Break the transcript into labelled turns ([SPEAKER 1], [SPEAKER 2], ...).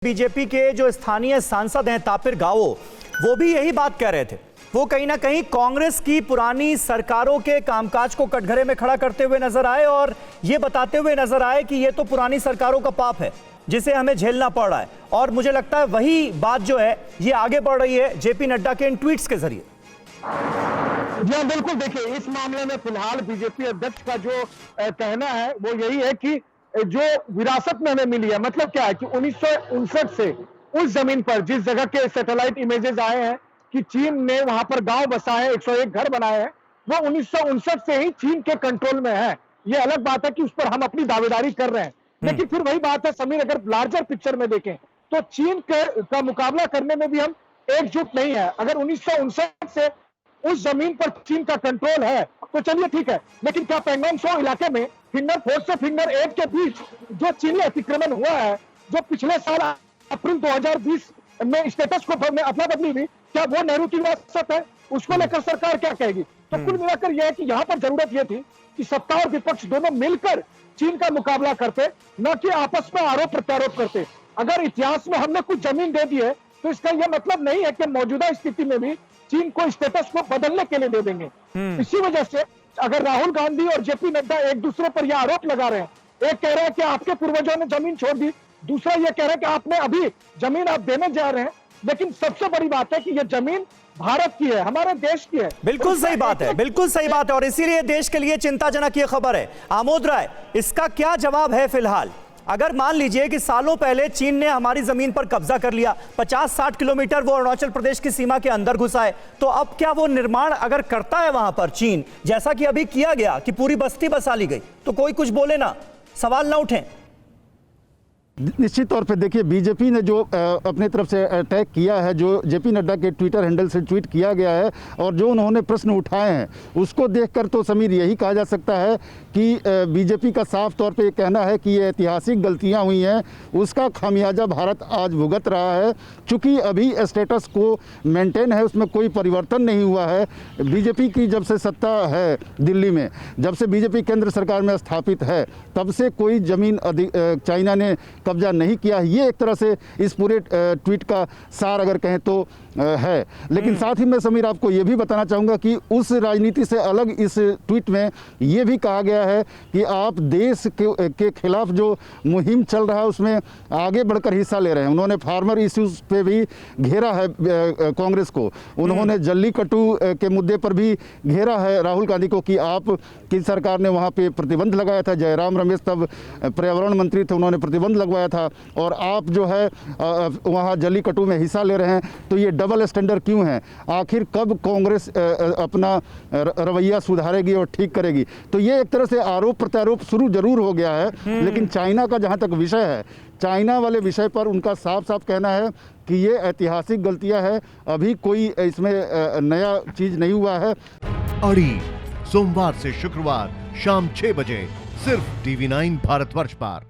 [SPEAKER 1] BJP के जो स्थानीय सांसद हैं तापिर गाओ, वो भी यही बात कह रहे थे। वो कहीं ना कहीं कांग्रेस की पुरानी सरकारों के कामकाज को कटघरे में खड़ा करते हुए नजर आए और ये बताते हुए नजर आए कि ये तो पुरानी सरकारों का पाप है जिसे हमें झेलना पड़ रहा है। और मुझे लगता है वही बात जो है ये आगे बढ़ रही है जेपी नड्डा के इन ट्वीट्स के जरिए।
[SPEAKER 2] जी हाँ, बिल्कुल। देखिए, इस मामले में फिलहाल बीजेपी अध्यक्ष का जो कहना है वो यही है कि जो विरासत में हमें मिली है, मतलब क्या है कि 1959 से उस जमीन पर जिस जगह के सैटेलाइट इमेजेस आए हैं कि चीन ने वहां पर गांव बसाए हैं, 101 घर बनाए हैं, वो 1959 से ही चीन के कंट्रोल में है। ये अलग बात है कि उस पर हम अपनी दावेदारी कर रहे हैं, लेकिन फिर वही बात है समीर, अगर लार्जर पिक्चर में देखें तो चीन का मुकाबला करने में भी हम एकजुट नहीं है। अगर 1959 से उस जमीन पर चीन का कंट्रोल है तो चलिए ठीक है, लेकिन क्या पैंगोंग त्सो इलाके में फिंगर 4 से फिंगर 8 के बीच जो चीनी अतिक्रमण हुआ है, जो पिछले साल अप्रैल 2020 में स्टेटस को अदला बदली हुई, क्या वो नेहरू की विरासत है? उसको लेकर सरकार क्या कहेगी? तो कुल मिलाकर यह है कि यहाँ पर जरूरत यह थी कि सत्ता और विपक्ष दोनों मिलकर चीन का मुकाबला करते, न कि आपस में आरोप प्रत्यारोप करते। अगर इतिहास में हमने कुछ जमीन दे दी है तो इसका यह मतलब नहीं है कि मौजूदा स्थिति में भी चीन को स्टेटस को बदलने के लिए दे देंगे। इसी वजह से अगर राहुल गांधी और जेपी नड्डा एक दूसरे पर यह आरोप लगा रहे हैं, एक कह रहा है कि आपके पूर्वजों ने जमीन छोड़ दी, दूसरा यह कह रहा है कि आपने अभी जमीन आप देने जा रहे हैं, लेकिन सबसे बड़ी बात है कि यह जमीन भारत की है, हमारे देश की है।
[SPEAKER 1] बिल्कुल सही बात है, बिल्कुल सही बात है, और इसीलिए देश के लिए चिंताजनक ये खबर है। आमोद राय, इसका क्या जवाब है फिलहाल? अगर मान लीजिए कि सालों पहले चीन ने हमारी जमीन पर कब्जा कर लिया, 50-60 किलोमीटर वो अरुणाचल प्रदेश की सीमा के अंदर घुसा है, तो अब क्या वो निर्माण अगर करता है वहां पर चीन, जैसा कि अभी किया गया कि पूरी बस्ती बसा ली गई, तो कोई कुछ बोले ना, सवाल ना उठे?
[SPEAKER 3] निश्चित तौर पे देखिए, बीजेपी ने जो अपने तरफ से अटैक किया है, जो जेपी नड्डा के ट्विटर हैंडल से ट्वीट किया गया है और जो उन्होंने प्रश्न उठाए हैं, उसको देखकर तो समीर यही कहा जा सकता है कि बीजेपी का साफ तौर पे कहना है कि ये ऐतिहासिक गलतियां हुई हैं, उसका खामियाजा भारत आज भुगत रहा है। चूँकि अभी स्टेटस को मेंटेन है, उसमें कोई परिवर्तन नहीं हुआ है। बीजेपी की जब से सत्ता है दिल्ली में, जब से बीजेपी केंद्र सरकार में स्थापित है, तब से कोई ज़मीन चाइना ने कब्जा नहीं किया। ये एक तरह से इस पूरे ट्वीट का सार अगर कहें तो है। लेकिन साथ ही मैं समीर आपको ये भी बताना चाहूँगा कि उस राजनीति से अलग इस ट्वीट में ये भी कहा गया है कि आप देश के खिलाफ जो मुहिम चल रहा है उसमें आगे बढ़कर हिस्सा ले रहे हैं। उन्होंने फार्मर इश्यूज पे भी घेरा है कांग्रेस को, उन्होंने जल्लीकट्टू के मुद्दे पर भी घेरा है राहुल गांधी को कि आप की सरकार ने वहाँ पे प्रतिबंध लगाया था। जयराम रमेश तब पर्यावरण मंत्री थे, उन्होंने प्रतिबंध लगवाया था, और आप जो है वहाँ जल्लीकट्टू में हिस्सा ले रहे हैं। तो ये डबल स्टैंडर्ड क्यों है? आखिर कब कांग्रेस अपना रवैया सुधारेगी और ठीक करेगी? तो ये एक तरह से आरोप प्रत्यारोप शुरू जरूर हो गया है। लेकिन चाइना का जहाँ तक विषय है, चाइना वाले विषय पर उनका साफ साफ कहना है कि ये ऐतिहासिक गलतियां है, अभी कोई इसमें नया चीज नहीं हुआ है।
[SPEAKER 4] अड़ी सोमवार से शुक्रवार शाम 6 बजे सिर्फ TV9 भारतवर्ष पर।